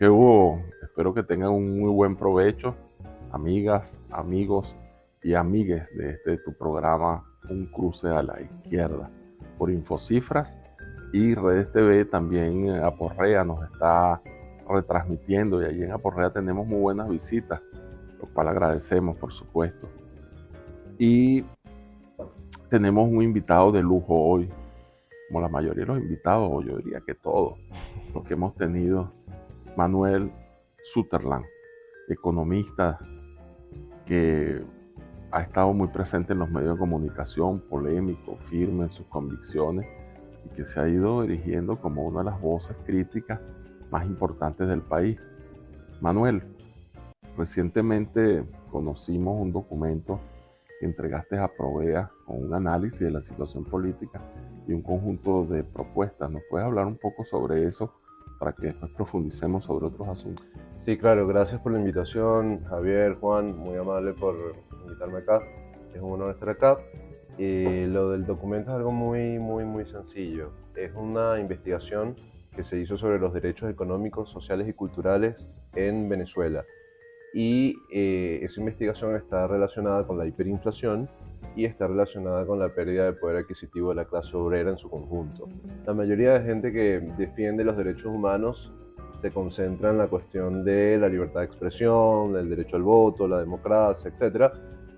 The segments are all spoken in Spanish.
¿Qué hubo? Espero que tengan un muy buen provecho, amigas, amigos y amigues de tu programa Un Cruce a la Izquierda por Infocifras y Redes TV. También Aporrea nos está retransmitiendo y allí en Aporrea tenemos muy buenas visitas, lo cual agradecemos, por supuesto. Y tenemos un invitado de lujo hoy, como la mayoría de los invitados, o yo diría que todos los que hemos tenido. Manuel Sutherland, economista que ha estado muy presente en los medios de comunicación, polémico, firme en sus convicciones y que se ha ido erigiendo como una de las voces críticas más importantes del país. Manuel, recientemente conocimos un documento que entregaste a Provea con un análisis de la situación política y un conjunto de propuestas. ¿Nos puedes hablar un poco sobre eso para que después profundicemos sobre otros asuntos? Sí, claro, gracias por la invitación, Javier, Juan, muy amable por invitarme acá. Es un honor estar acá. Lo del documento es algo muy sencillo. Es una investigación que se hizo sobre los derechos económicos, sociales y culturales en Venezuela. Y esa investigación está relacionada con la hiperinflación y está relacionada con la pérdida de poder adquisitivo de la clase obrera en su conjunto. La mayoría de gente que defiende los derechos humanos se concentra en la cuestión de la libertad de expresión, del derecho al voto, la democracia, etc.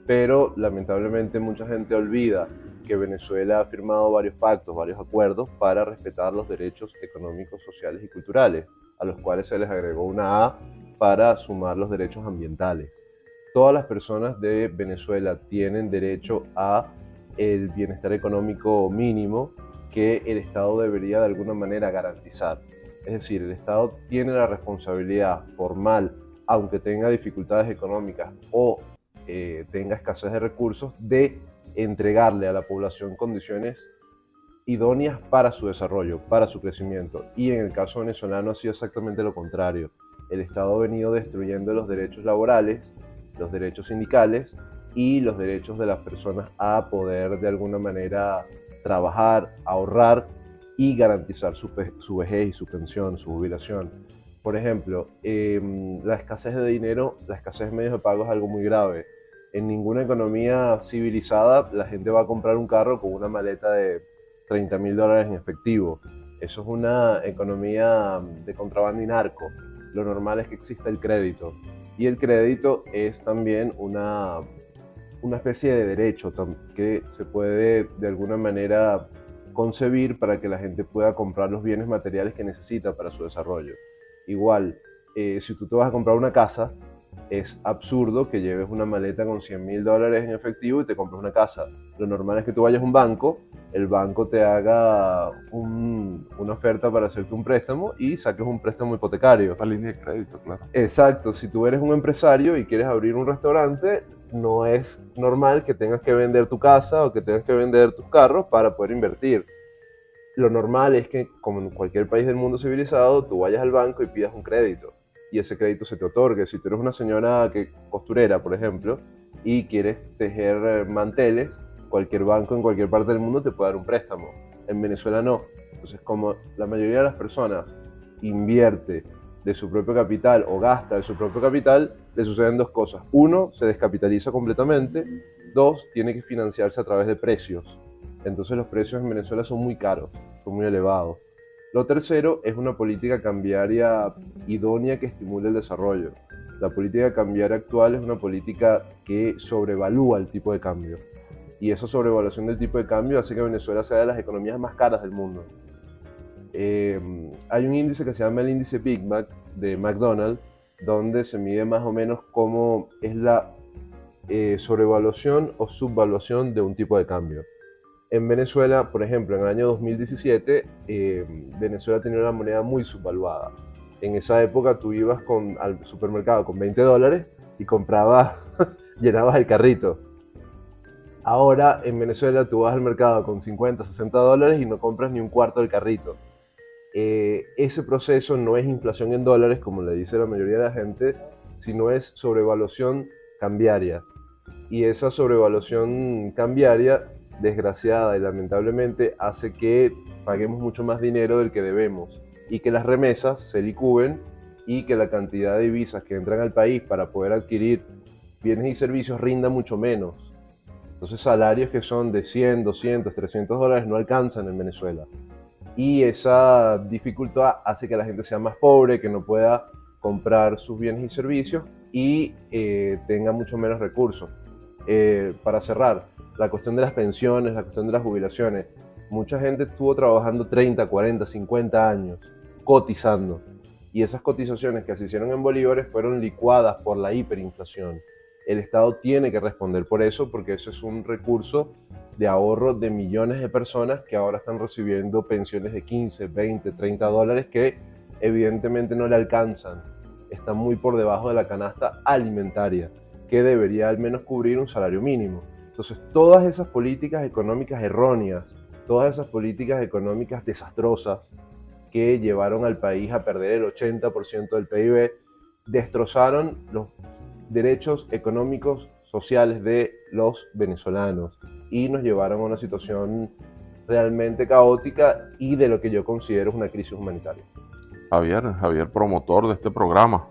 Pero lamentablemente mucha gente olvida que Venezuela ha firmado varios pactos, varios acuerdos para respetar los derechos económicos, sociales y culturales, a los cuales se les agregó una A para sumar los derechos ambientales. Todas las personas de Venezuela tienen derecho a el bienestar económico mínimo que el Estado debería de alguna manera garantizar. Es decir, el Estado tiene la responsabilidad formal, aunque tenga dificultades económicas o tenga escasez de recursos, de entregarle a la población condiciones idóneas para su desarrollo, para su crecimiento. Y en el caso venezolano ha sido exactamente lo contrario. El Estado ha venido destruyendo los derechos laborales, los derechos sindicales y los derechos de las personas a poder de alguna manera trabajar, ahorrar y garantizar su vejez y su pensión, su jubilación. Por ejemplo, la escasez de dinero, la escasez de medios de pago es algo muy grave. En ninguna economía civilizada la gente va a comprar un carro con una maleta de $30,000 en efectivo. Eso es una economía de contrabando y narco. Lo normal es que exista el crédito. Y el crédito es también una especie de derecho que se puede de alguna manera concebir para que la gente pueda comprar los bienes materiales que necesita para su desarrollo. Igual, si tú te vas a comprar una casa, es absurdo que lleves una maleta con $100,000 en efectivo y te compres una casa. Lo normal es que tú vayas a un banco, el banco te haga una oferta para hacerte un préstamo y saques un préstamo hipotecario. La línea de crédito, claro. Exacto, si tú eres un empresario y quieres abrir un restaurante, no es normal que tengas que vender tu casa o que tengas que vender tus carros para poder invertir. Lo normal es que, como en cualquier país del mundo civilizado, tú vayas al banco y pidas un crédito y ese crédito se te otorgue. Si tú eres una señora costurera, por ejemplo, y quieres tejer manteles, cualquier banco en cualquier parte del mundo te puede dar un préstamo. En Venezuela no. Entonces, como la mayoría de las personas invierte de su propio capital o gasta de su propio capital, le suceden dos cosas. Uno, se descapitaliza completamente. Dos, tiene que financiarse a través de precios. Entonces los precios en Venezuela son muy caros, son muy elevados. Lo tercero es una política cambiaria idónea que estimule el desarrollo. La política cambiaria actual es una política que sobrevalúa el tipo de cambio. Y esa sobrevaluación del tipo de cambio hace que Venezuela sea de las economías más caras del mundo. Hay un índice que se llama el índice Big Mac de McDonald's, donde se mide más o menos cómo es la sobrevaluación o subvaluación de un tipo de cambio. En Venezuela, por ejemplo, en el año 2017, Venezuela tenía una moneda muy subvaluada. En esa época tú ibas al supermercado con $20 y comprabas, llenabas el carrito. Ahora en Venezuela tú vas al mercado con $50, $60 y no compras ni un cuarto del carrito. Ese proceso no es inflación en dólares, como le dice la mayoría de la gente, sino es sobrevaluación cambiaria. Y esa sobrevaluación cambiaria, desgraciada y lamentablemente, hace que paguemos mucho más dinero del que debemos y que las remesas se licúen y que la cantidad de divisas que entran al país para poder adquirir bienes y servicios rinda mucho menos. Entonces salarios que son de 100, 200, 300 dólares no alcanzan en Venezuela. Y esa dificultad hace que la gente sea más pobre, que no pueda comprar sus bienes y servicios y tenga mucho menos recursos. Para cerrar, la cuestión de las pensiones, la cuestión de las jubilaciones. Mucha gente estuvo trabajando 30, 40, 50 años, cotizando. Y esas cotizaciones que se hicieron en bolívares fueron licuadas por la hiperinflación. El Estado tiene que responder por eso, porque eso es un recurso de ahorro de millones de personas que ahora están recibiendo pensiones de 15, 20, 30 dólares que evidentemente no le alcanzan. Están muy por debajo de la canasta alimentaria, que debería al menos cubrir un salario mínimo. Entonces, todas esas políticas económicas erróneas, todas esas políticas económicas desastrosas que llevaron al país a perder el 80% del PIB, destrozaron los derechos económicos sociales de los venezolanos y nos llevaron a una situación realmente caótica y de lo que yo considero una crisis humanitaria. Javier, promotor de este programa.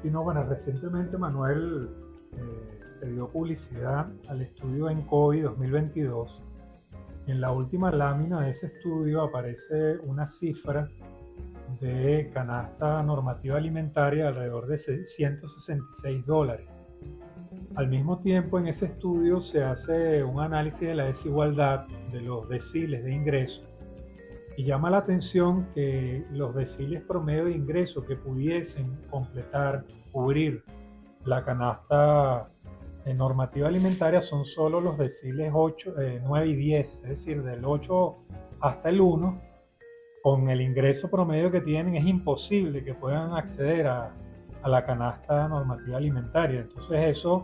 Sí, no, bueno, recientemente Manuel se dio publicidad al estudio ENCOVI 2022. En la última lámina de ese estudio aparece una cifra de canasta normativa alimentaria alrededor de 166 dólares. Al mismo tiempo, en ese estudio se hace un análisis de la desigualdad de los deciles de ingreso y llama la atención que los deciles promedio de ingreso que pudiesen cubrir la canasta normativa alimentaria son solo los deciles 8, 9 y 10, es decir, del 8 hasta el 1. Con el ingreso promedio que tienen es imposible que puedan acceder a la canasta normativa alimentaria. Entonces eso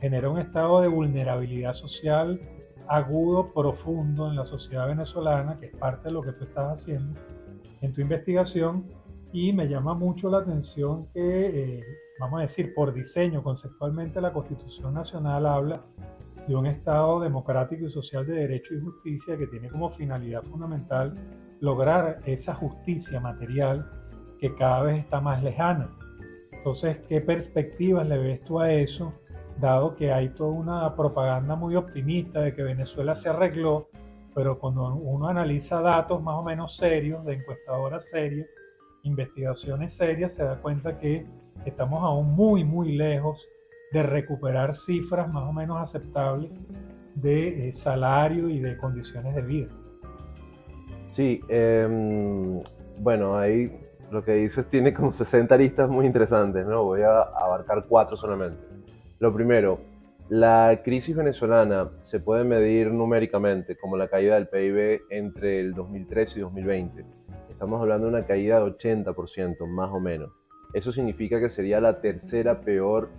genera un estado de vulnerabilidad social agudo, profundo en la sociedad venezolana, que es parte de lo que tú estás haciendo en tu investigación, y me llama mucho la atención que, vamos a decir, por diseño, conceptualmente la Constitución Nacional habla de un Estado democrático y social de derecho y justicia que tiene como finalidad fundamental lograr esa justicia material que cada vez está más lejana. Entonces, ¿qué perspectivas le ves tú a eso, dado que hay toda una propaganda muy optimista de que Venezuela se arregló, pero cuando uno analiza datos más o menos serios, de encuestadoras serias, investigaciones serias, se da cuenta que estamos aún muy, muy lejos de recuperar cifras más o menos aceptables de salario y de condiciones de vida? Sí, bueno, ahí lo que dices tiene como 60 aristas muy interesantes, ¿no? Voy a abarcar 4 solamente. Lo primero, la crisis venezolana se puede medir numéricamente como la caída del PIB entre el 2013 y 2020. Estamos hablando de una caída de 80%, más o menos. Eso significa que sería la tercera peor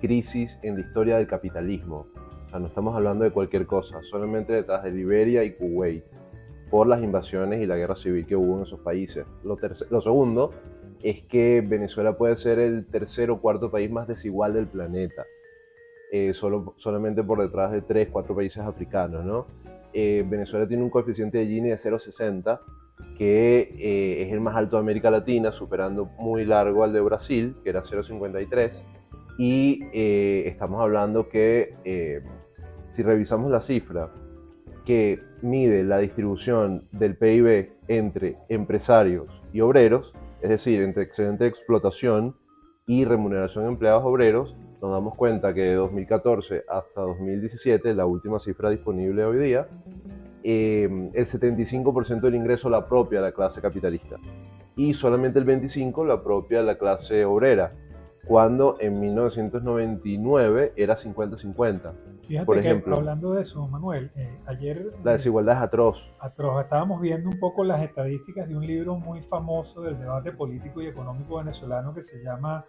crisis en la historia del capitalismo. O sea, no estamos hablando de cualquier cosa, solamente detrás de Liberia y Kuwait, por las invasiones y la guerra civil que hubo en esos países. Lo segundo es que Venezuela puede ser el tercer o cuarto país más desigual del planeta, solamente por detrás de 3, 4 países africanos, ¿no? Venezuela tiene un coeficiente de Gini de 0,60, que es el más alto de América Latina, superando muy largo al de Brasil, que era 0,53, y estamos hablando que si revisamos la cifra que mide la distribución del PIB entre empresarios y obreros, es decir, entre excedente de explotación y remuneración de empleados obreros, nos damos cuenta que de 2014 hasta 2017, la última cifra disponible hoy día, el 75% del ingreso la apropia la clase capitalista y solamente el 25% la apropia la clase obrera, cuando en 1999 era 50-50. Fíjate Por que ejemplo, hablando de eso, Manuel, ayer la desigualdad es atroz. estábamos viendo un poco las estadísticas de un libro muy famoso del debate político y económico venezolano que se llama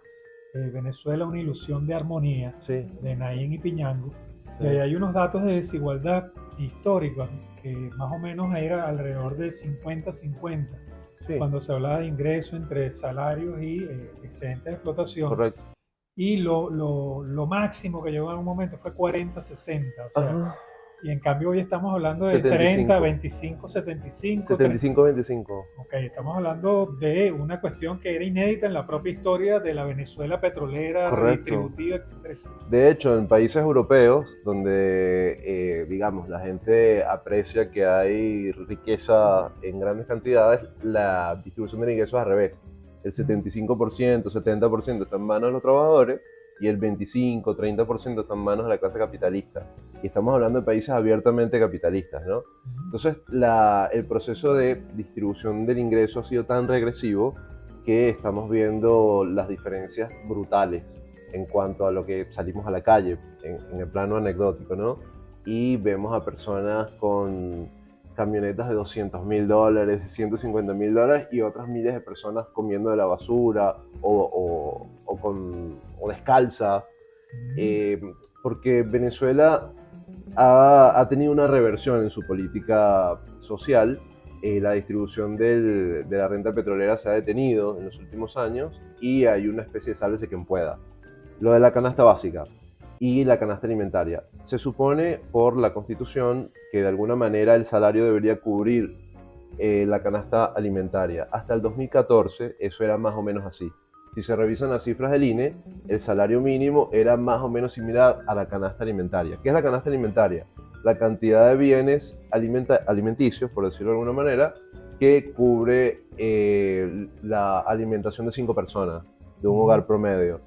Venezuela, una ilusión de armonía, Sí. de Naín y Piñango. Sí. Y ahí hay unos datos de desigualdad histórica que más o menos era alrededor de 50-50, Sí. cuando se hablaba de ingreso entre salarios y excedentes de explotación. Correcto. Y lo máximo que llegó en un momento fue 40-60. O sea, Y en cambio hoy estamos hablando de 75. 30, 25, 75. 75-25. Ok, estamos hablando de una cuestión que era inédita en la propia historia de la Venezuela petrolera, Correcto. redistributiva, etcétera, etcétera. De hecho, en países europeos, donde, digamos, la gente aprecia que hay riqueza en grandes cantidades, la distribución del ingreso es al revés. El 75%, 70% está en manos de los trabajadores y el 25, 30% está en manos de la clase capitalista. Y estamos hablando de países abiertamente capitalistas, ¿no? Entonces, el proceso de distribución del ingreso ha sido tan regresivo que estamos viendo las diferencias brutales en cuanto a lo que salimos a la calle, en el plano anecdótico, ¿no? Y vemos a personas con camionetas de $200.000, de $150.000 y otras miles de personas comiendo de la basura o descalza, porque Venezuela ha tenido una reversión en su política social. La distribución de la renta petrolera se ha detenido en los últimos años y hay una especie de sálvese quien pueda. Lo de la canasta básica y la canasta alimentaria. Se supone por la Constitución que de alguna manera el salario debería cubrir la canasta alimentaria. Hasta el 2014 eso era más o menos así. Si se revisan las cifras del INE, el salario mínimo era más o menos similar a la canasta alimentaria. ¿Qué es la canasta alimentaria? La cantidad de bienes alimenticios, por decirlo de alguna manera, que cubre la alimentación de 5 personas, de un hogar promedio.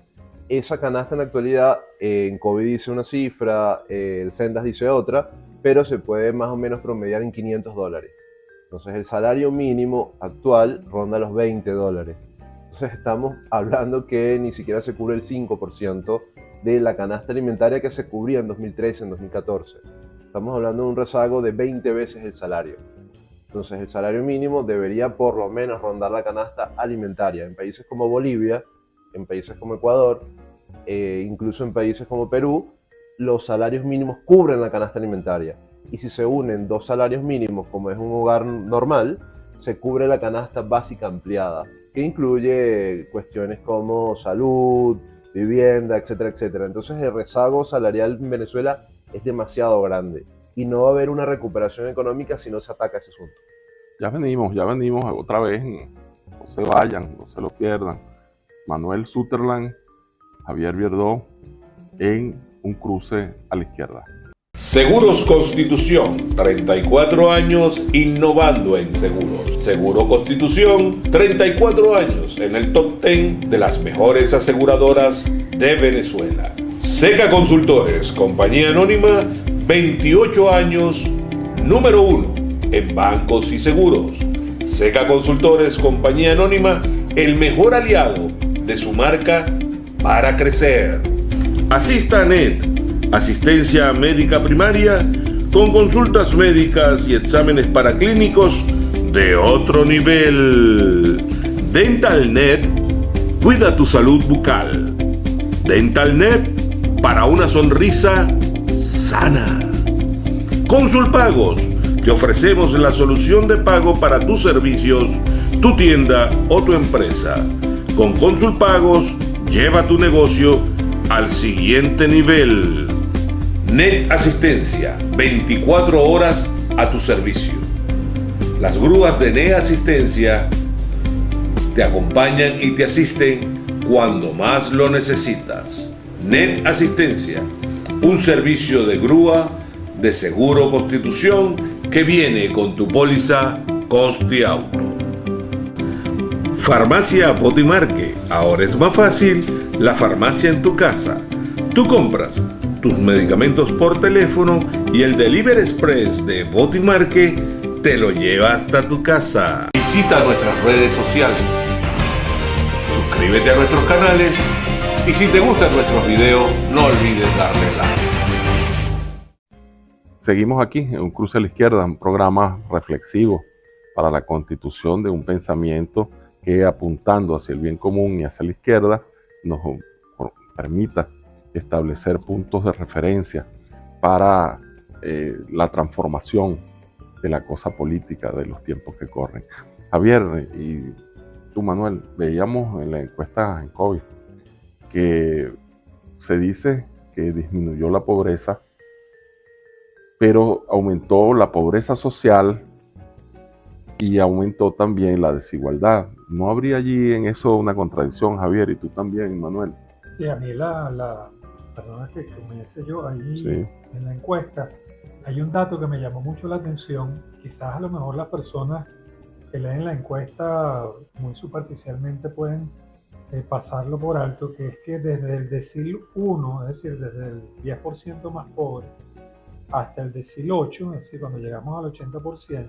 Esa canasta en la actualidad, en COVID dice una cifra, el Sendas dice otra, pero se puede más o menos promediar en $500. Entonces el salario mínimo actual ronda los $20. Entonces estamos hablando que ni siquiera se cubre el 5% de la canasta alimentaria que se cubría en 2013, en 2014. Estamos hablando de un rezago de 20 veces el salario. Entonces el salario mínimo debería por lo menos rondar la canasta alimentaria. En países como Bolivia, en países como Ecuador, incluso en países como Perú, los salarios mínimos cubren la canasta alimentaria. Y si se unen 2 salarios mínimos, como es un hogar normal, se cubre la canasta básica ampliada, que incluye cuestiones como salud, vivienda, etcétera, etcétera. Entonces el rezago salarial en Venezuela es demasiado grande y no va a haber una recuperación económica si no se ataca ese asunto. Ya venimos otra vez. No se vayan, no se lo pierdan. Manuel Sutherland, Javier Vierdó en Un Cruce a la Izquierda. Seguros Constitución, 34 años innovando en seguros. Seguro Constitución, 34 años en el top 10 de las mejores aseguradoras de Venezuela. Seca Consultores, compañía anónima, 28 años, número 1 en bancos y seguros. Seca Consultores, compañía anónima, el mejor aliado de su marca para crecer. Asistanet, asistencia médica primaria con consultas médicas y exámenes paraclínicos de otro nivel. DentalNet, cuida tu salud bucal. DentalNet, para una sonrisa sana. Consulpagos, te ofrecemos la solución de pago para tus servicios, tu tienda o tu empresa. Con Consulpagos, lleva tu negocio al siguiente nivel. Net Asistencia, 24 horas a tu servicio. Las grúas de Net Asistencia te acompañan y te asisten cuando más lo necesitas. Net Asistencia, un servicio de grúa de Seguro Constitución que viene con tu póliza Costi Auto. Farmacia Botimarque, ahora es más fácil la farmacia en tu casa. Tú compras tus medicamentos por teléfono y el Delivery Express de Botimarque te lo lleva hasta tu casa. Visita nuestras redes sociales, suscríbete a nuestros canales y si te gustan nuestros videos no olvides darle like. Seguimos aquí en Un Cruce a la Izquierda, un programa reflexivo para la constitución de un pensamiento que, apuntando hacia el bien común y hacia la izquierda, nos permita establecer puntos de referencia para la transformación de la cosa política de los tiempos que corren. Javier y tú, Manuel, veíamos en la encuesta en COVID que se dice que disminuyó la pobreza, pero aumentó la pobreza social y aumentó también la desigualdad. ¿No habría allí en eso una contradicción, Javier? Y tú también, Manuel. Sí, a mí perdona que comience yo ahí Sí. en la encuesta, hay un dato que me llamó mucho la atención. Quizás a lo mejor las personas que leen la encuesta muy superficialmente pueden pasarlo por alto, que es que desde el decil 1, es decir, desde el 10% más pobre, hasta el decil 8, es decir, cuando llegamos al 80%,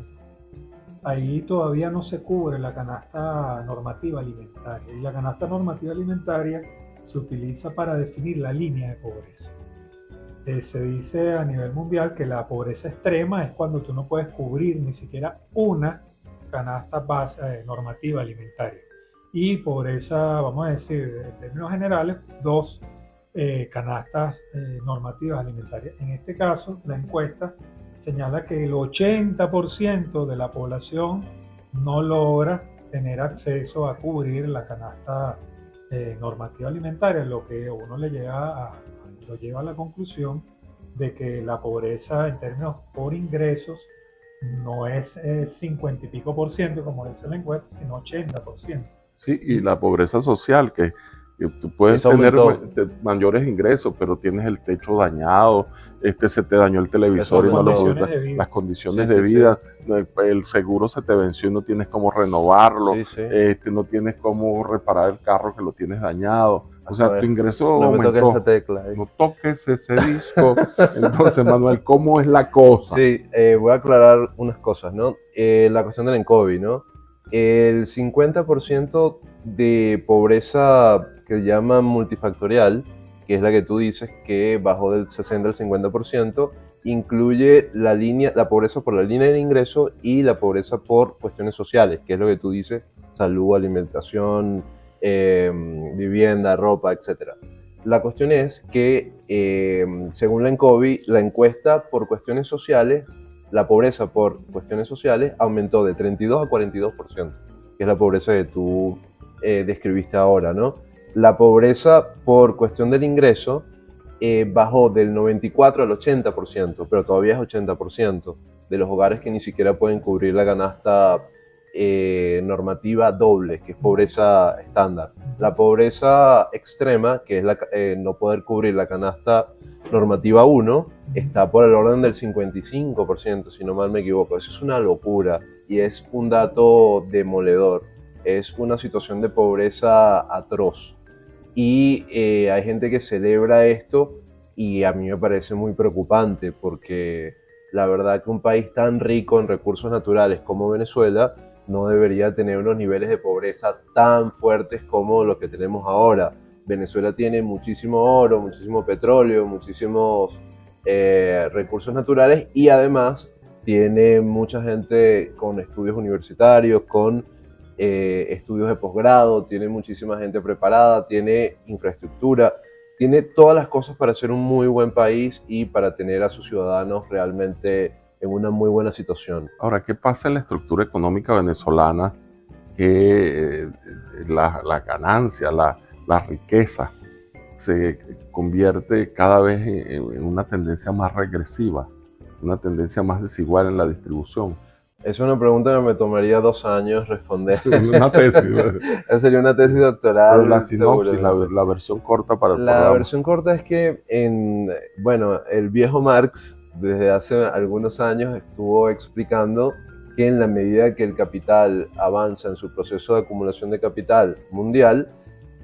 ahí todavía no se cubre la canasta normativa alimentaria. Y la canasta normativa alimentaria se utiliza para definir la línea de pobreza. Se dice a nivel mundial que la pobreza extrema es cuando tú no puedes cubrir ni siquiera una canasta normativa alimentaria. Y pobreza, vamos a decir, en términos generales, dos canastas normativas alimentarias. En este caso, la encuesta señala que el 80% de la población no logra tener acceso a cubrir la canasta normativa alimentaria, lo que uno lo lleva a la conclusión de que la pobreza en términos por ingresos no es 50 y pico por ciento, como dice la encuesta, sino 80%. Sí, y la pobreza social, que tú puedes Eso tener aumentó. mayores ingresos, pero tienes el techo dañado, se te dañó el televisor Eso y no lo aumentó. puedes, las condiciones Sí, de sí, vida, el seguro se te venció y no tienes cómo renovarlo, Sí, sí. no tienes cómo reparar el carro que lo tienes dañado, o sea, Ajá, tu ingreso No me toques esa aumentó. tecla. No toques ese disco. Entonces, Manuel, ¿cómo es la cosa? Sí, voy a aclarar unas cosas, ¿no? La cuestión del ENCOVI, ¿no? El 50% de pobreza que llaman multifactorial, que es la que tú dices que bajó del 60 al 50%, incluye la pobreza por la línea de ingreso y la pobreza por cuestiones sociales, que es lo que tú dices, salud, alimentación, vivienda, ropa, etc. La cuestión es que, según la ENCOVI, la encuesta por cuestiones sociales, la pobreza por cuestiones sociales aumentó de 32 a 42%, que es la pobreza que tú describiste ahora, ¿no? La pobreza por cuestión del ingreso bajó del 94 al 80%, pero todavía es 80% de los hogares que ni siquiera pueden cubrir la canasta normativa doble, que es pobreza estándar. La pobreza extrema, que es no poder cubrir la canasta normativa 1, está por el orden del 55%, si no mal me equivoco. Eso es una locura y es un dato demoledor. Es una situación de pobreza atroz. Y hay gente que celebra esto y a mí me parece muy preocupante porque la verdad que un país tan rico en recursos naturales como Venezuela no debería tener unos niveles de pobreza tan fuertes como los que tenemos ahora. Venezuela tiene muchísimo oro, muchísimo petróleo, muchísimos recursos naturales y además tiene mucha gente con estudios universitarios, con estudios de posgrado, tiene muchísima gente preparada, tiene infraestructura, tiene todas las cosas para ser un muy buen país y para tener a sus ciudadanos realmente en una muy buena situación. Ahora, ¿qué pasa en la estructura económica venezolana? Que la ganancia, la riqueza se convierte cada vez en una tendencia más regresiva, una tendencia más desigual en la distribución. Es una pregunta que me tomaría 2 años responder. Una tesis. Sería una tesis doctoral. Pero la sinopsis, la versión corta para el programa. La versión corta es que, el viejo Marx, desde hace algunos años, estuvo explicando que en la medida que el capital avanza en su proceso de acumulación de capital mundial,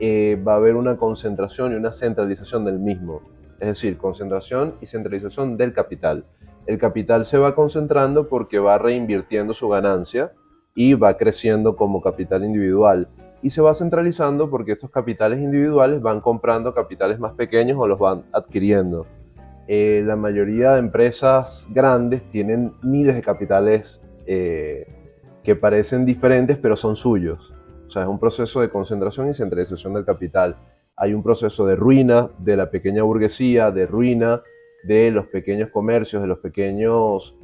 va a haber una concentración y una centralización del mismo. Es decir, concentración y centralización del capital. El capital se va concentrando porque va reinvirtiendo su ganancia y va creciendo como capital individual. Y se va centralizando porque estos capitales individuales van comprando capitales más pequeños o los van adquiriendo. La mayoría de empresas grandes tienen miles de capitales que parecen diferentes pero son suyos. O sea, es un proceso de concentración y centralización del capital. Hay un proceso de ruina de la pequeña burguesía, de ruina de los pequeños comercios, de los pequeños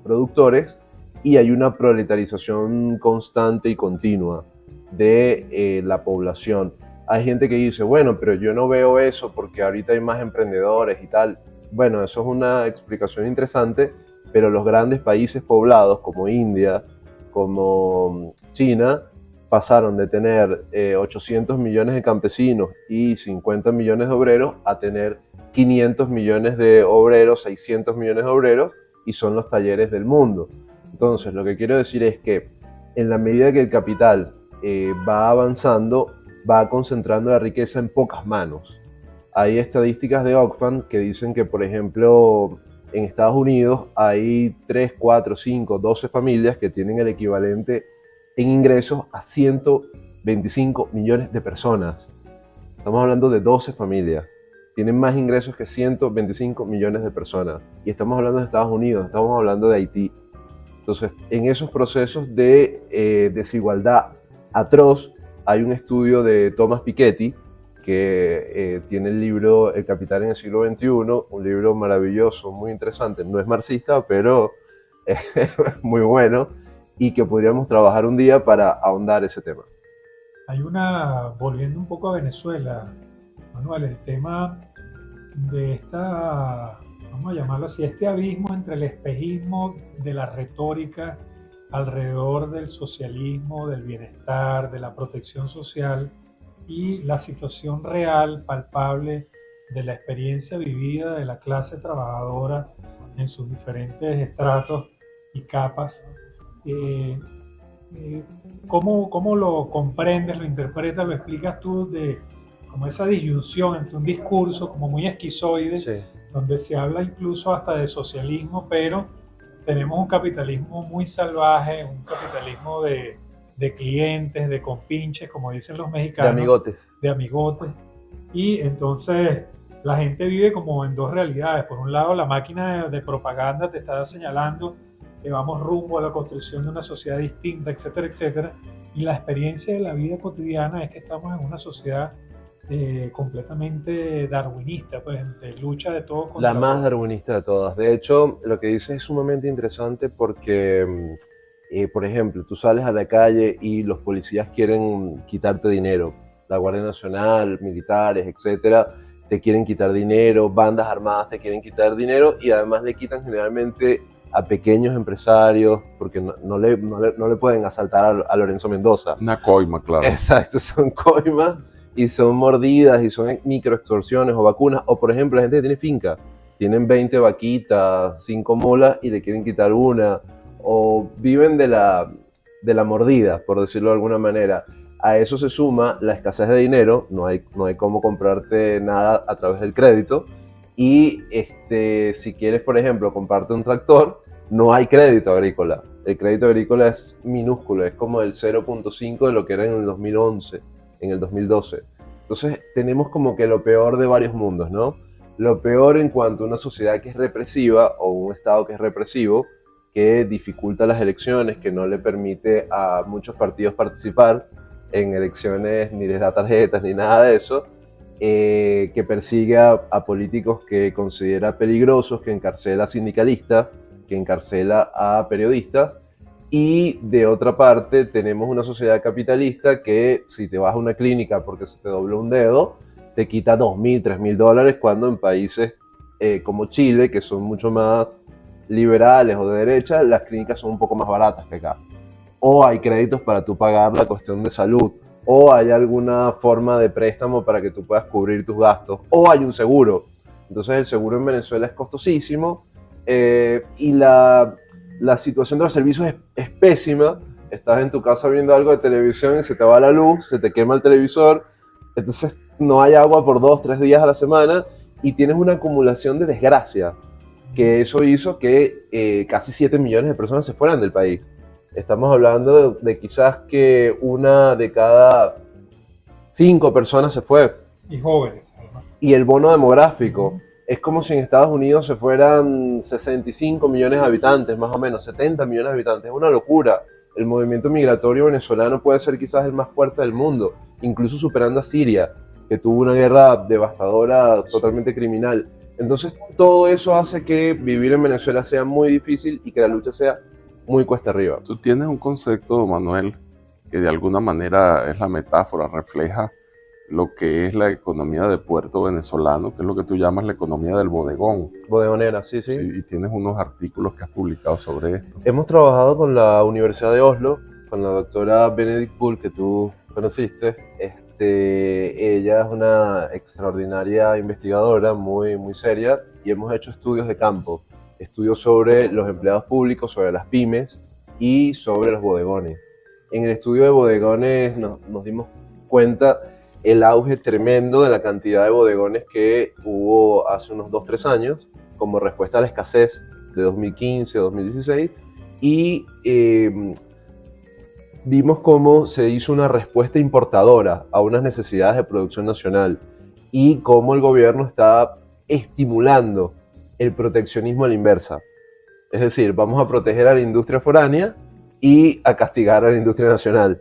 productores, y hay una proletarización constante y continua de la población. Hay gente que dice, bueno, pero yo no veo eso porque ahorita hay más emprendedores y tal. bueno, eso es una explicación interesante, pero los grandes países poblados como India, como China, pasaron de tener 800 millones de campesinos y 50 millones de obreros a tener 500 millones de obreros, 600 millones de obreros, y son los talleres del mundo. Entonces, lo que quiero decir es que en la medida que el capital va avanzando, va concentrando la riqueza en pocas manos. Hay estadísticas de Oxfam que dicen que, por ejemplo, en Estados Unidos hay 3, 4, 5, 12 familias que tienen el equivalente en ingresos a 125 millones de personas. Estamos hablando de 12 familias. Tienen más ingresos que 125 millones de personas. Y estamos hablando de Estados Unidos, estamos hablando de Haití. Entonces, en esos procesos de desigualdad atroz, hay un estudio de Thomas Piketty, que tiene el libro El Capital en el siglo XXI, un libro maravilloso, muy interesante. No es marxista, pero es muy bueno, y que podríamos trabajar un día para ahondar ese tema. Hay volviendo un poco a Venezuela, Manuel, el tema de vamos a llamarlo así, este abismo entre el espejismo de la retórica alrededor del socialismo, del bienestar, de la protección social, y la situación real, palpable, de la experiencia vivida de la clase trabajadora en sus diferentes estratos y capas. ¿Cómo lo comprendes, lo interpretas, lo explicas tú de como esa disyunción entre un discurso como muy esquizoide, Sí. donde se habla incluso hasta de socialismo, pero tenemos un capitalismo muy salvaje, un capitalismo de clientes, de compinches, como dicen los mexicanos. De amigotes. Y entonces la gente vive como en dos realidades. Por un lado, la máquina de propaganda te está señalando que vamos rumbo a la construcción de una sociedad distinta, etcétera, etcétera. Y la experiencia de la vida cotidiana es que estamos en una sociedad completamente darwinista, pues, de lucha de todo contra La más todo. darwinista de todas. De hecho, lo que dices es sumamente interesante porque, por ejemplo, tú sales a la calle y los policías quieren quitarte dinero. La Guardia Nacional, militares, etcétera, te quieren quitar dinero, bandas armadas te quieren quitar dinero, y además le quitan generalmente a pequeños empresarios porque no le pueden asaltar a Lorenzo Mendoza. Una coima, claro. Exacto, son coimas y son mordidas y son microextorsiones o vacunas. O por ejemplo, la gente que tiene finca, tienen 20 vaquitas, 5 mulas y le quieren quitar una. O viven de la mordida, por decirlo de alguna manera. A eso se suma la escasez de dinero, no hay cómo comprarte nada a través del crédito. Y si quieres, por ejemplo, comprarte un tractor, no hay crédito agrícola. El crédito agrícola es minúsculo, es como el 0.5 de lo que era en el 2011, en el 2012. Entonces tenemos como que lo peor de varios mundos, ¿no? Lo peor en cuanto a una sociedad que es represiva o un Estado que es represivo, que dificulta las elecciones, que no le permite a muchos partidos participar en elecciones, ni les da tarjetas, ni nada de eso, que persigue a políticos que considera peligrosos, que encarcela a sindicalistas, que encarcela a periodistas. Y de otra parte tenemos una sociedad capitalista que si te vas a una clínica porque se te dobló un dedo, te quita $2.000, $3.000, cuando en países como Chile, que son mucho más liberales o de derecha, las clínicas son un poco más baratas que acá. O hay créditos para tú pagar la cuestión de salud, o hay alguna forma de préstamo para que tú puedas cubrir tus gastos, o hay un seguro. Entonces el seguro en Venezuela es costosísimo, y la situación de los servicios es pésima. Estás en tu casa viendo algo de televisión y se te va la luz, se te quema el televisor, entonces no hay agua por 2, 3 días a la semana y tienes una acumulación de desgracia, que eso hizo que casi 7 millones de personas se fueran del país. Estamos hablando de quizás que una de cada 5 personas se fue. Y jóvenes, además. Y el bono demográfico. Es como si en Estados Unidos se fueran 65 millones de habitantes, más o menos, 70 millones de habitantes. Es una locura. El movimiento migratorio venezolano puede ser quizás el más fuerte del mundo, incluso superando a Siria, que tuvo una guerra devastadora, totalmente criminal. Entonces, todo eso hace que vivir en Venezuela sea muy difícil y que la lucha sea muy cuesta arriba. Tú tienes un concepto, Manuel, que de alguna manera es la metáfora, refleja lo que es la economía de puerto venezolano, que es lo que tú llamas la economía del bodegón. Bodegonera, sí. Y tienes unos artículos que has publicado sobre esto. Hemos trabajado con la Universidad de Oslo, con la doctora Benedikt Bull, que tú conociste. Ella es una extraordinaria investigadora, muy seria, y hemos hecho estudios de campo, estudios sobre los empleados públicos, sobre las pymes y sobre los bodegones. En el estudio de bodegones nos dimos cuenta el auge tremendo de la cantidad de bodegones que hubo hace unos 2-3 años como respuesta a la escasez de 2015-2016 y vimos cómo se hizo una respuesta importadora a unas necesidades de producción nacional y cómo el gobierno está estimulando el proteccionismo a la inversa. Es decir, vamos a proteger a la industria foránea y a castigar a la industria nacional.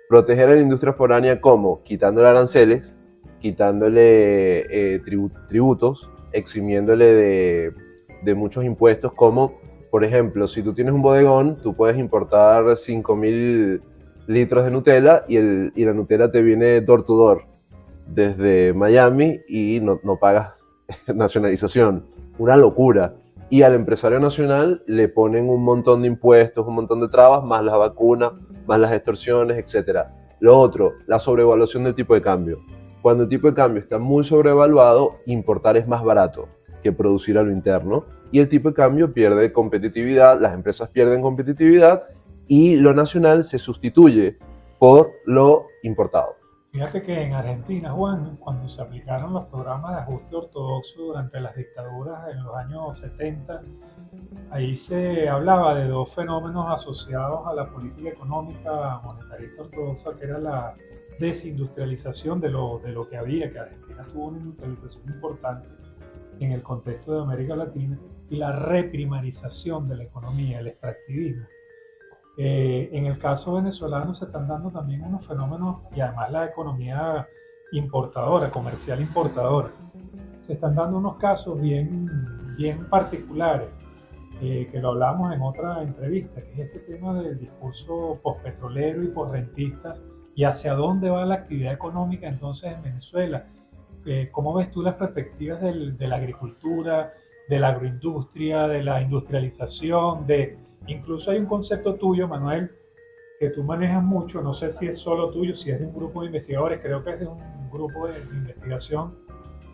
Proteger a la industria foránea, ¿cómo? Quitándole aranceles, quitándole tributos, eximiéndole de muchos impuestos, como, por ejemplo, si tú tienes un bodegón, tú puedes importar 5.000 litros de Nutella y la Nutella te viene door to door desde Miami y no pagas nacionalización. Una locura. Y al empresario nacional le ponen un montón de impuestos, un montón de trabas, más las vacunas, más las extorsiones, etc. Lo otro, la sobrevaluación del tipo de cambio. Cuando el tipo de cambio está muy sobrevaluado, importar es más barato que producir a lo interno y el tipo de cambio pierde competitividad, las empresas pierden competitividad y lo nacional se sustituye por lo importado. Fíjate que en Argentina, Juan, cuando se aplicaron los programas de ajuste ortodoxo durante las dictaduras en los años 70, ahí se hablaba de dos fenómenos asociados a la política económica monetarista ortodoxa, que era la desindustrialización de lo que había, que Argentina tuvo una industrialización importante en el contexto de América Latina, y la reprimarización de la economía, el extractivismo. En el caso venezolano se están dando también unos fenómenos, y además la economía importadora, comercial importadora. Se están dando unos casos bien particulares, que lo hablamos en otra entrevista, que es este tema del discurso postpetrolero y postrentista, y hacia dónde va la actividad económica entonces en Venezuela. ¿Cómo ves tú las perspectivas de la agricultura, de la agroindustria, de la industrialización, incluso hay un concepto tuyo, Manuel, que tú manejas mucho, no sé si es solo tuyo, si es de un grupo de investigadores, creo que es de un grupo de investigación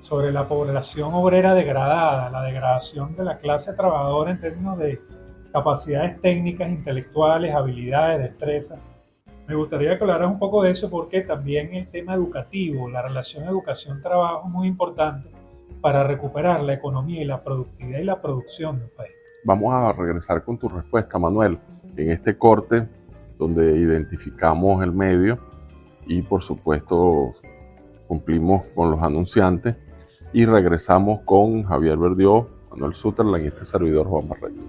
sobre la población obrera degradada, la degradación de la clase trabajadora en términos de capacidades técnicas, intelectuales, habilidades, destrezas. Me gustaría que hablaras un poco de eso porque también el tema educativo, la relación educación-trabajo es muy importante para recuperar la economía y la productividad y la producción del país. Vamos a regresar con tu respuesta, Manuel, en este corte donde identificamos el medio y por supuesto cumplimos con los anunciantes y regresamos con Javier Verdió, Manuel Sutherland y este servidor Juan Barreto.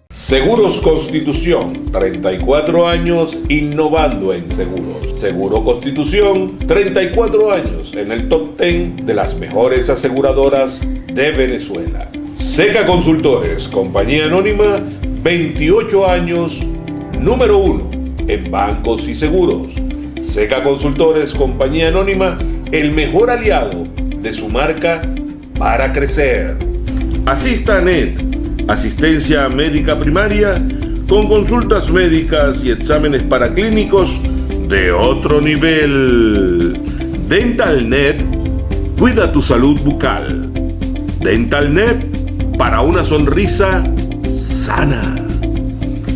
Seguros Constitución, 34 años innovando en seguros. Seguro Constitución, 34 años en el top 10 de las mejores aseguradoras de Venezuela. Seca Consultores, compañía anónima, 28 años, número 1 en bancos y seguros. Seca Consultores, compañía anónima, el mejor aliado de su marca para crecer. Asistanet, asistencia médica primaria con consultas médicas y exámenes paraclínicos de otro nivel. DentalNet, cuida tu salud bucal. DentalNet, para una sonrisa sana.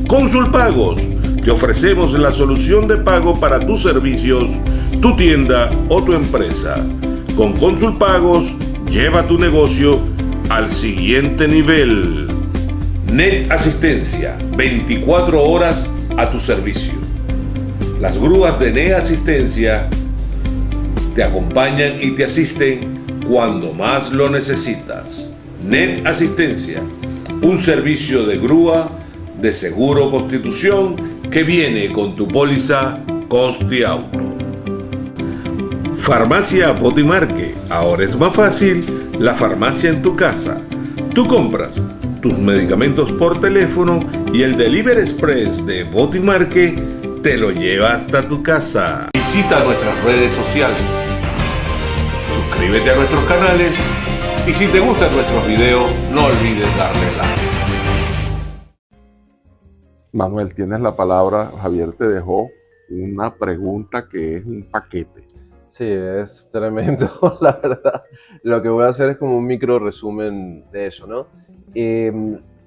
Consulpagos, te ofrecemos la solución de pago para tus servicios, tu tienda o tu empresa. Con Consulpagos, lleva tu negocio al siguiente nivel. Net Asistencia, 24 horas a tu servicio. Las grúas de Net Asistencia te acompañan y te asisten cuando más lo necesitas. Net Asistencia, un servicio de grúa de Seguro Constitución que viene con tu póliza Constiauto. Farmacia Botimarque, ahora es más fácil la farmacia en tu casa. Tú compras tus medicamentos por teléfono y el Delivery Express de Botimarque te lo lleva hasta tu casa. Visita nuestras redes sociales, suscríbete a nuestros canales y si te gustan nuestros videos, no olvides darle like. Manuel, tienes la palabra. Javier te dejó una pregunta que es un paquete. Sí, es tremendo, la verdad. Lo que voy a hacer es como un micro resumen de eso, ¿no?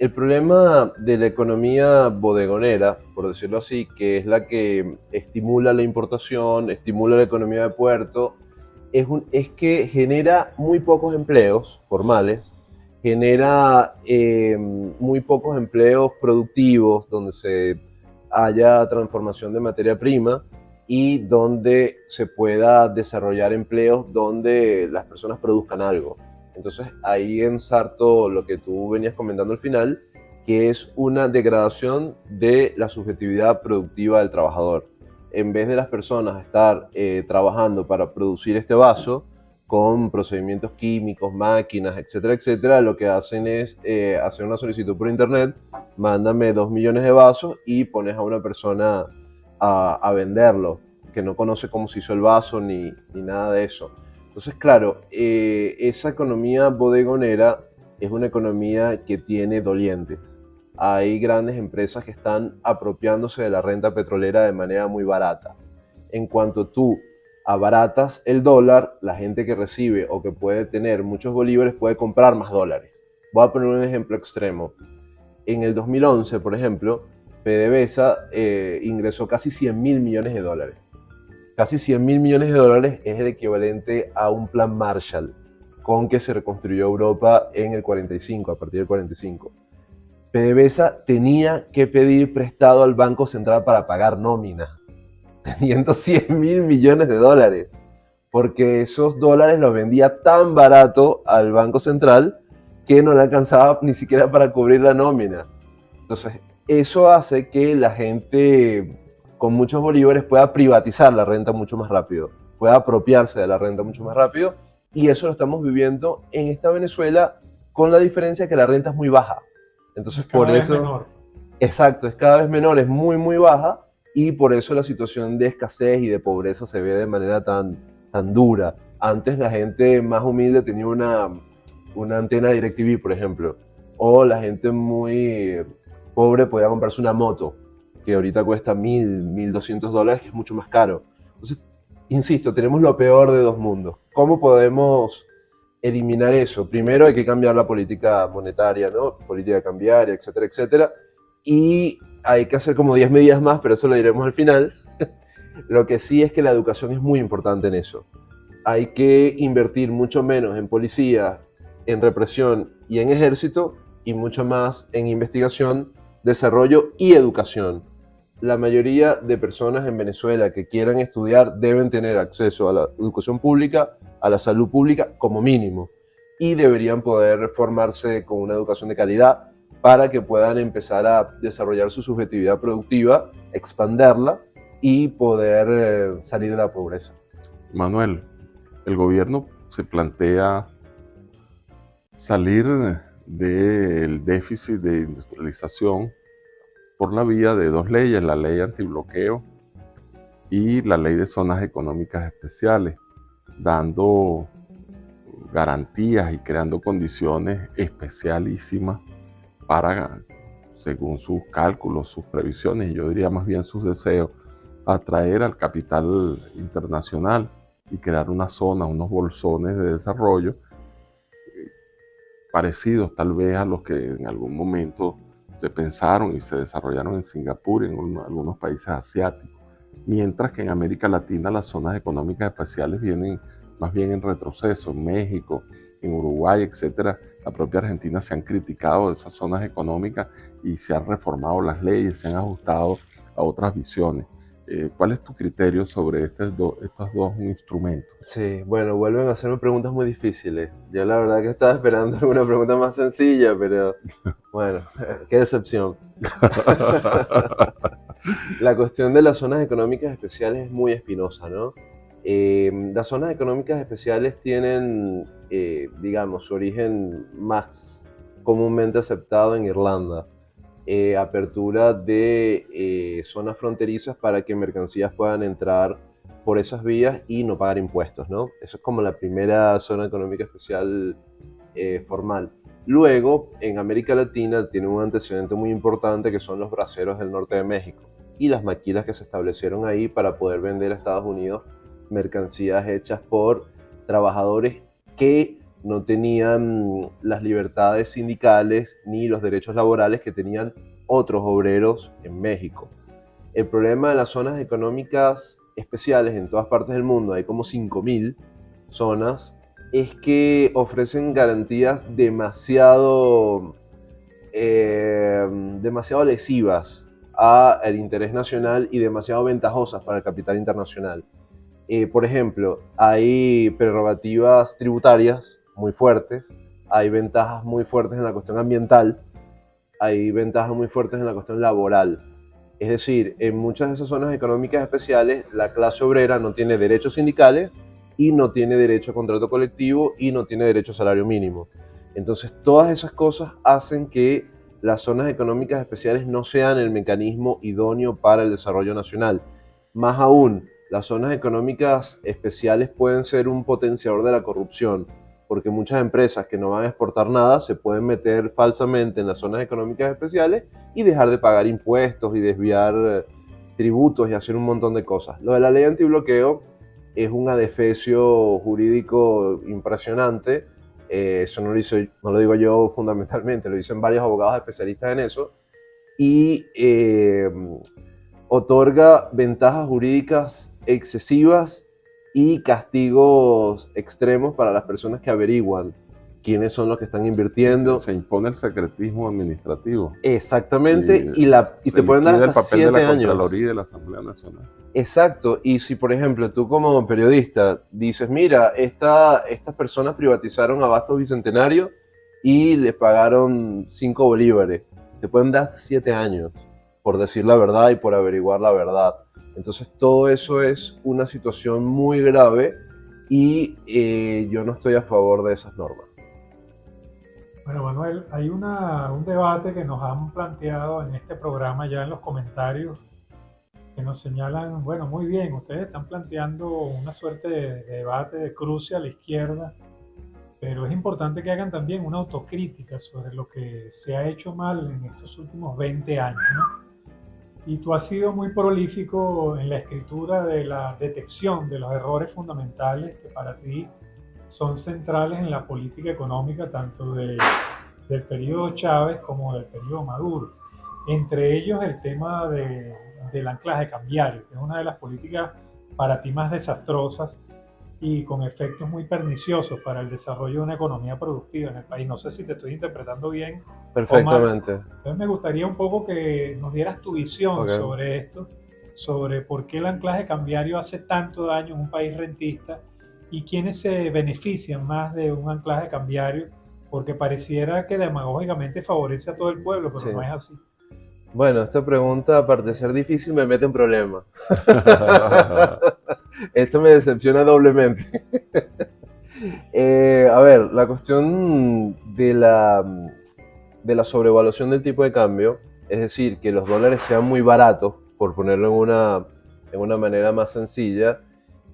El problema de la economía bodegonera, por decirlo así, que es la que estimula la importación, estimula la economía de puerto, es que genera muy pocos empleos formales, genera muy pocos empleos productivos donde se haya transformación de materia prima y donde se pueda desarrollar empleos donde las personas produzcan algo. Entonces ahí ensarto lo que tú venías comentando al final, que es una degradación de la subjetividad productiva del trabajador. En vez de las personas estar trabajando para producir este vaso con procedimientos químicos, máquinas, etcétera, etcétera, lo que hacen es hacer una solicitud por internet, mándame 2 millones de vasos y pones a una persona a venderlo, que no conoce cómo se hizo el vaso ni nada de eso. Entonces, claro, esa economía bodegonera es una economía que tiene dolientes. Hay grandes empresas que están apropiándose de la renta petrolera de manera muy barata. En cuanto tú abaratas el dólar, la gente que recibe o que puede tener muchos bolívares puede comprar más dólares. Voy a poner un ejemplo extremo. En el 2011, por ejemplo, PDVSA ingresó casi 100.000 millones de dólares. Casi 100.000 millones de dólares es el equivalente a un plan Marshall con que se reconstruyó Europa en el 45, a partir del 45. PDVSA tenía que pedir prestado al Banco Central para pagar nómina, teniendo 100.000 millones de dólares, porque esos dólares los vendía tan barato al Banco Central que no le alcanzaba ni siquiera para cubrir la nómina. Entonces, eso hace que la gente con muchos bolívares pueda privatizar la renta mucho más rápido, pueda apropiarse de la renta mucho más rápido, y eso lo estamos viviendo en esta Venezuela con la diferencia que la renta es muy baja. Entonces, por eso... menor. Exacto, es cada vez menor, es muy, muy baja, y por eso la situación de escasez y de pobreza se ve de manera tan dura. Antes la gente más humilde tenía una antena DirecTV, por ejemplo, o la gente muy pobre podía comprarse una moto, que ahorita cuesta $1.200, que es mucho más caro. Entonces, insisto, tenemos lo peor de dos mundos. ¿Cómo podemos eliminar eso? Primero hay que cambiar la política monetaria, ¿no? Política cambiaria, etcétera, etcétera. Y hay que hacer como 10 medidas más, pero eso lo diremos al final. Lo que sí es que la educación es muy importante en eso. Hay que invertir mucho menos en policías, en represión y en ejército, y mucho más en investigación, desarrollo y educación. La mayoría de personas en Venezuela que quieran estudiar deben tener acceso a la educación pública, a la salud pública como mínimo, y deberían poder formarse con una educación de calidad para que puedan empezar a desarrollar su subjetividad productiva, expanderla y poder salir de la pobreza. Manuel, el gobierno se plantea salir del déficit de industrialización por la vía de dos leyes, la ley antibloqueo y la ley de zonas económicas especiales, dando garantías y creando condiciones especialísimas para, según sus cálculos, sus previsiones, y yo diría más bien sus deseos, atraer al capital internacional y crear una zona, unos bolsones de desarrollo parecidos tal vez a los que en algún momento se pensaron y se desarrollaron en Singapur y en algunos países asiáticos, mientras que en América Latina las zonas económicas especiales vienen más bien en retroceso. En México, en Uruguay, etcétera, la propia Argentina se han criticado de esas zonas económicas y se han reformado las leyes, se han ajustado a otras visiones. ¿Cuál es tu criterio sobre estos dos instrumentos? Sí, bueno, vuelven a hacerme preguntas muy difíciles. Yo la verdad que estaba esperando una pregunta más sencilla, pero bueno, qué decepción. La cuestión de las zonas económicas especiales es muy espinosa, ¿no? Las zonas económicas especiales tienen, digamos, su origen más comúnmente aceptado en Irlanda. apertura de zonas fronterizas para que mercancías puedan entrar por esas vías y no pagar impuestos, ¿no? Eso es como la primera zona económica especial formal. Luego, en América Latina tiene un antecedente muy importante que son los braceros del norte de México y las maquilas que se establecieron ahí para poder vender a Estados Unidos mercancías hechas por trabajadores que no tenían las libertades sindicales ni los derechos laborales que tenían otros obreros en México. El problema de las zonas económicas especiales en todas partes del mundo, hay como 5.000 zonas, es que ofrecen garantías demasiado lesivas al interés nacional y demasiado ventajosas para el capital internacional. Por ejemplo, hay prerrogativas tributarias muy fuertes, hay ventajas muy fuertes en la cuestión ambiental, hay ventajas muy fuertes en la cuestión laboral. Es decir, en muchas de esas zonas económicas especiales, la clase obrera no tiene derechos sindicales y no tiene derecho a contrato colectivo y no tiene derecho a salario mínimo. Entonces, todas esas cosas hacen que las zonas económicas especiales no sean el mecanismo idóneo para el desarrollo nacional. Más aún, las zonas económicas especiales pueden ser un potenciador de la corrupción, porque muchas empresas que no van a exportar nada se pueden meter falsamente en las zonas económicas especiales y dejar de pagar impuestos y desviar tributos y hacer un montón de cosas. Lo de la ley antibloqueo es un adefesio jurídico impresionante. Eso no lo digo yo fundamentalmente, lo dicen varios abogados especialistas en eso, y otorga ventajas jurídicas excesivas y castigos extremos para las personas que averiguan quiénes son los que están invirtiendo. Se impone el secretismo administrativo. Exactamente, y te pueden dar hasta 7 años. El papel de la Contraloría y de la Asamblea Nacional. Exacto, y si por ejemplo tú como periodista dices, mira, estas personas privatizaron Abastos Bicentenario y le pagaron 5 bolívares, te pueden dar hasta 7 años por decir la verdad y por averiguar la verdad. Entonces todo eso es una situación muy grave y yo no estoy a favor de esas normas. Bueno, Manuel, hay un debate que nos han planteado en este programa ya en los comentarios, que nos señalan, bueno, muy bien, ustedes están planteando una suerte de debate de cruce a la izquierda, pero es importante que hagan también una autocrítica sobre lo que se ha hecho mal en estos últimos 20 años, ¿no? Y tú has sido muy prolífico en la escritura de la detección de los errores fundamentales que para ti son centrales en la política económica tanto del periodo Chávez como del periodo Maduro. Entre ellos el tema del anclaje cambiario, que es una de las políticas para ti más desastrosas y con efectos muy perniciosos para el desarrollo de una economía productiva en el país. No sé si te estoy interpretando bien. Perfectamente. Entonces me gustaría un poco que nos dieras tu visión sobre esto, sobre por qué el anclaje cambiario hace tanto daño en un país rentista y quiénes se benefician más de un anclaje cambiario, porque pareciera que demagógicamente favorece a todo el pueblo, pero sí, no es así. Bueno, esta pregunta, aparte de ser difícil, me mete en problemas. Esto me decepciona doblemente. A ver, la cuestión de la sobrevaluación del tipo de cambio, es decir, que los dólares sean muy baratos, por ponerlo en una manera más sencilla,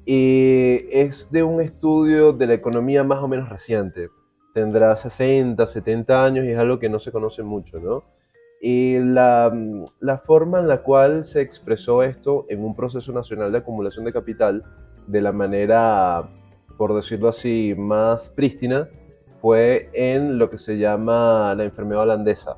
es de un estudio de la economía más o menos reciente. Tendrá 60, 70 años y es algo que no se conoce mucho, ¿no? Y la forma en la cual se expresó esto en un proceso nacional de acumulación de capital de la manera, por decirlo así, más prístina, fue en lo que se llama la enfermedad holandesa.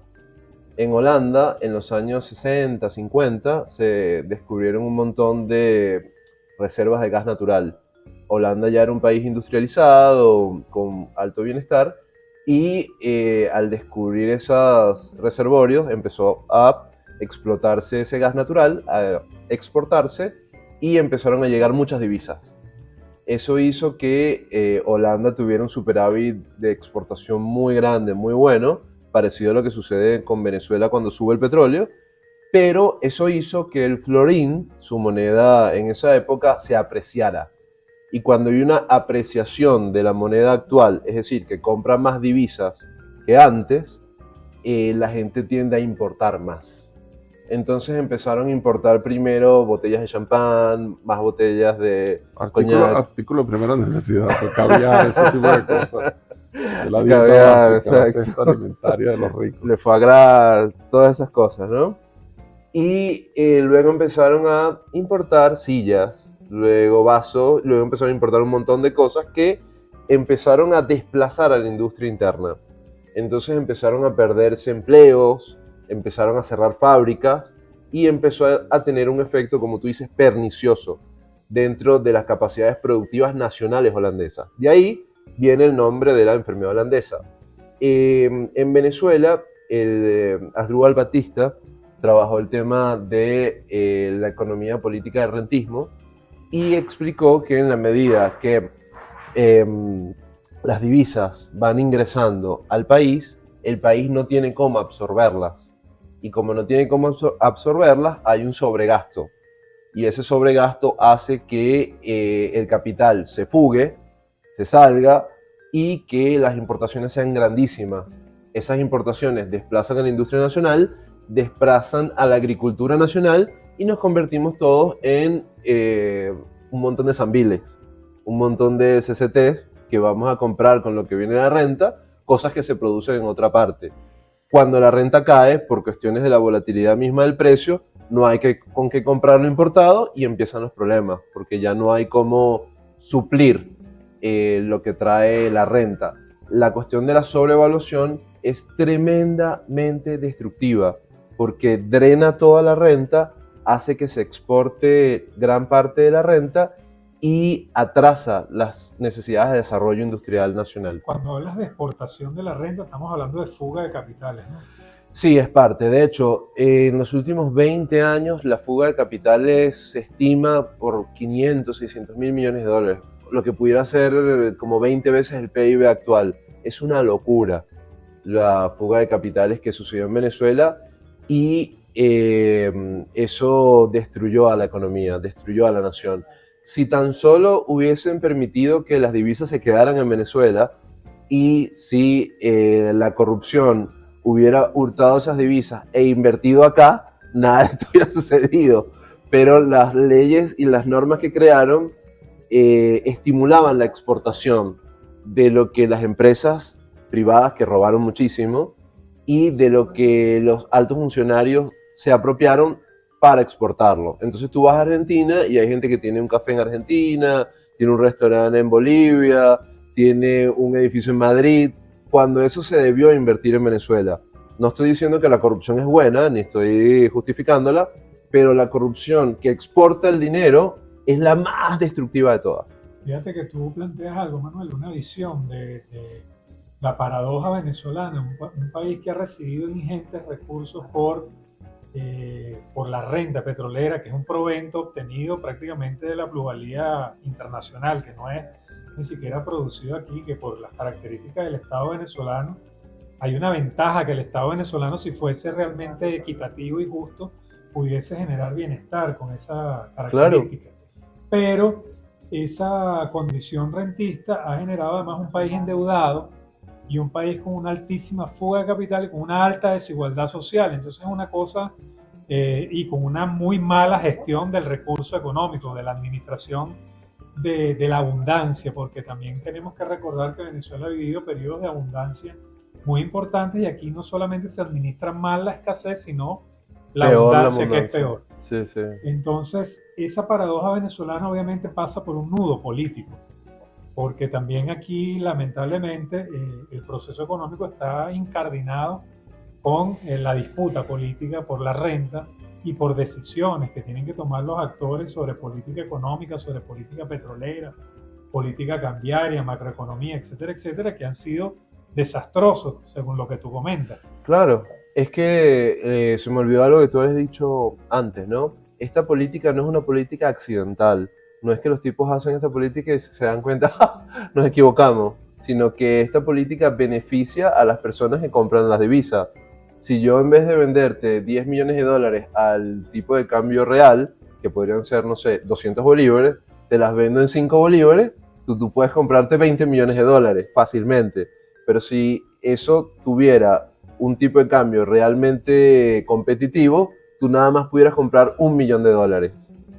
En Holanda, en los años 60, 50, se descubrieron un montón de reservas de gas natural. Holanda ya era un país industrializado, con alto bienestar, y al descubrir esos reservorios empezó a explotarse ese gas natural, a exportarse, y empezaron a llegar muchas divisas. Eso hizo que Holanda tuviera un superávit de exportación muy grande, muy bueno, parecido a lo que sucede con Venezuela cuando sube el petróleo, pero eso hizo que el florín, su moneda en esa época, se apreciara. Y cuando hay una apreciación de la moneda actual, es decir, que compra más divisas que antes, la gente tiende a importar más. Entonces empezaron a importar primero botellas de champán, más botellas de coñac. Artículo de primera necesidad, pues, caviar, ese tipo de cosas. De la dieta Caviar, básica, la exacto. cesta alimentaria de los ricos. Le foie gras, todas esas cosas, ¿no? Y luego empezaron a importar sillas, luego vasos, luego empezaron a importar un montón de cosas que empezaron a desplazar a la industria interna. Entonces empezaron a perderse empleos, empezaron a cerrar fábricas y empezó a tener un efecto, como tú dices, pernicioso dentro de las capacidades productivas nacionales holandesas. De ahí viene el nombre de la enfermedad holandesa. En Venezuela, Asdrúbal Batista trabajó el tema de la economía política del rentismo y explicó que en la medida que las divisas van ingresando al país, el país no tiene cómo absorberlas. Y como no tiene cómo absorberlas, hay un sobregasto. Y ese sobregasto hace que el capital se fugue, se salga y que las importaciones sean grandísimas. Esas importaciones desplazan a la industria nacional, desplazan a la agricultura nacional y nos convertimos todos en un montón de zambiles, un montón de CCTs que vamos a comprar con lo que viene de la renta, cosas que se producen en otra parte. Cuando la renta cae, por cuestiones de la volatilidad misma del precio, no hay con qué comprar lo importado y empiezan los problemas, porque ya no hay cómo suplir lo que trae la renta. La cuestión de la sobrevaluación es tremendamente destructiva, porque drena toda la renta, hace que se exporte gran parte de la renta y atrasa las necesidades de desarrollo industrial nacional. Cuando hablas de exportación de la renta, estamos hablando de fuga de capitales, ¿no? Sí, es parte. De hecho, en los últimos 20 años la fuga de capitales se estima por 500, 600 mil millones de dólares, lo que pudiera ser como 20 veces el PIB actual. Es una locura la fuga de capitales que sucedió en Venezuela y eso destruyó a la economía, destruyó a la nación. Si tan solo hubiesen permitido que las divisas se quedaran en Venezuela y si la corrupción hubiera hurtado esas divisas e invertido acá, nada de esto hubiera sucedido. Pero las leyes y las normas que crearon estimulaban la exportación de lo que las empresas privadas, que robaron muchísimo, y de lo que los altos funcionarios se apropiaron para exportarlo. Entonces tú vas a Argentina y hay gente que tiene un café en Argentina, tiene un restaurante en Bolivia, tiene un edificio en Madrid, cuando eso se debió invertir en Venezuela. No estoy diciendo que la corrupción es buena, ni estoy justificándola, pero la corrupción que exporta el dinero es la más destructiva de todas. Fíjate que tú planteas algo, Manuel, una visión de la paradoja venezolana, un país que ha recibido ingentes recursos por la renta petrolera, que es un provento obtenido prácticamente de la plusvalía internacional, que no es ni siquiera producido aquí, que por las características del Estado venezolano hay una ventaja que el Estado venezolano, si fuese realmente equitativo y justo, pudiese generar bienestar con esa característica. Claro. Pero esa condición rentista ha generado además un país endeudado y un país con una altísima fuga de capital y con una alta desigualdad social. Entonces es una cosa, y con una muy mala gestión del recurso económico, de la administración de la abundancia, porque también tenemos que recordar que Venezuela ha vivido periodos de abundancia muy importantes y aquí no solamente se administra mal la escasez, sino la abundancia, que es peor. Sí, sí. Entonces, esa paradoja venezolana obviamente pasa por un nudo político, porque también aquí, lamentablemente, el proceso económico está incardinado con la disputa política por la renta y por decisiones que tienen que tomar los actores sobre política económica, sobre política petrolera, política cambiaria, macroeconomía, etcétera, etcétera, que han sido desastrosos, según lo que tú comentas. Claro, es que se me olvidó algo que tú habías dicho antes, ¿no? Esta política no es una política accidental. No es que los tipos hacen esta política y se dan cuenta, ¡ja!, nos equivocamos, sino que esta política beneficia a las personas que compran las divisas. Si yo, en vez de venderte 10 millones de dólares al tipo de cambio real, que podrían ser, no sé, 200 bolívares, te las vendo en 5 bolívares, tú puedes comprarte 20 millones de dólares fácilmente. Pero si eso tuviera un tipo de cambio realmente competitivo, tú nada más pudieras comprar $1 millón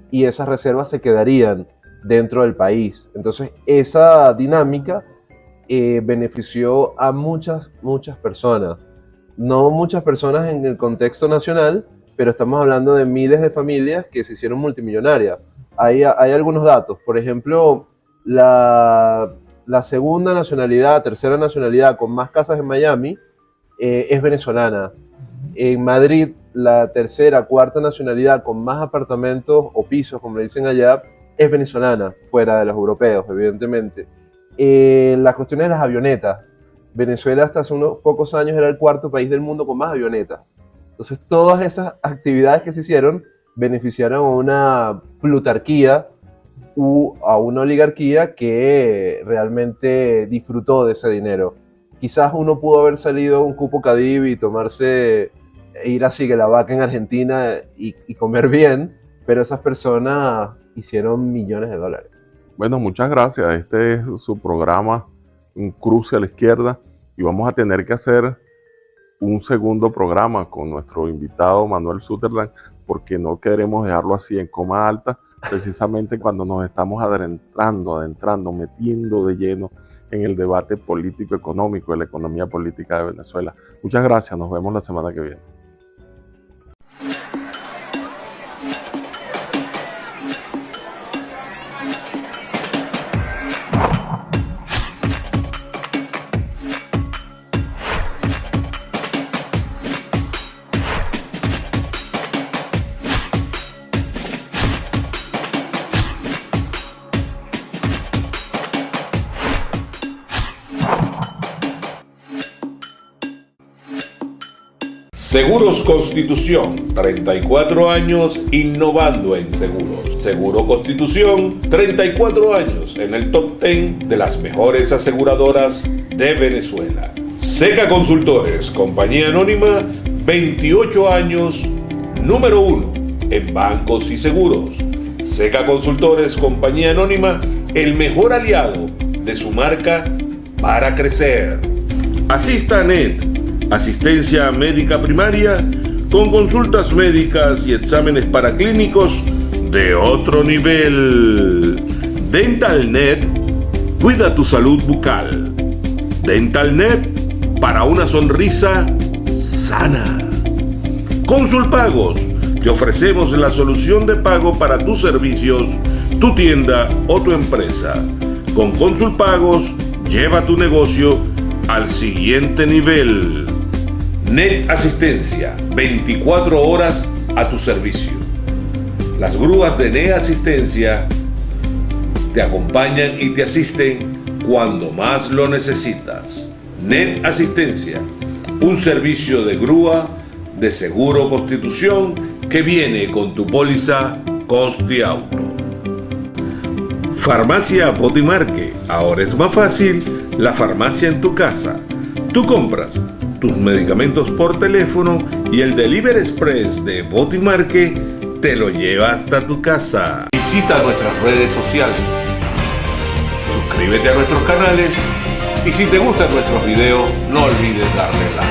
y esas reservas se quedarían dentro del país. Entonces, esa dinámica benefició a muchas personas. No muchas personas en el contexto nacional, pero estamos hablando de miles de familias que se hicieron multimillonarias. Hay algunos datos. Por ejemplo, la segunda nacionalidad, tercera nacionalidad con más casas en Miami es venezolana. En Madrid, la tercera, cuarta nacionalidad con más apartamentos o pisos, como le dicen allá, es venezolana, fuera de los europeos, evidentemente. Las cuestiones de las avionetas. Venezuela hasta hace unos pocos años era el cuarto país del mundo con más avionetas. Entonces, todas esas actividades que se hicieron beneficiaron a una plutarquía u a una oligarquía que realmente disfrutó de ese dinero. Quizás uno pudo haber salido un cupo Cadiv y ir a Sigue la Vaca en Argentina y comer bien, pero esas personas hicieron millones de dólares. Bueno, muchas gracias. Este es su programa, Un Cruce a la Izquierda, y vamos a tener que hacer un segundo programa con nuestro invitado Manuel Sutherland, porque no queremos dejarlo así en coma alta, precisamente cuando nos estamos adentrando, metiendo de lleno en el debate político-económico de la economía política de Venezuela. Muchas gracias, nos vemos la semana que viene. Seguros Constitución, 34 años innovando en seguros. Seguro Constitución, 34 años en el top 10 de las mejores aseguradoras de Venezuela. Seca Consultores, compañía anónima, 28 años, número 1 en bancos y seguros. Seca Consultores, compañía anónima, el mejor aliado de su marca para crecer. Asistanet, asistencia médica primaria con consultas médicas y exámenes paraclínicos de otro nivel. DentalNet, cuida tu salud bucal. DentalNet, para una sonrisa sana. Consulpagos, te ofrecemos la solución de pago para tus servicios, tu tienda o tu empresa. Con Consulpagos, lleva tu negocio al siguiente nivel. Net Asistencia, 24 horas a tu servicio. Las grúas de Net Asistencia te acompañan y te asisten cuando más lo necesitas. Net Asistencia, un servicio de grúa de Seguro Constitución que viene con tu póliza Costi Auto. Farmacia Botimarque, ahora es más fácil la farmacia en tu casa. Tú compras tus medicamentos por teléfono y el Delivery Express de Botimarque te lo lleva hasta tu casa. Visita nuestras redes sociales, suscríbete a nuestros canales y si te gustan nuestros videos no olvides darle like.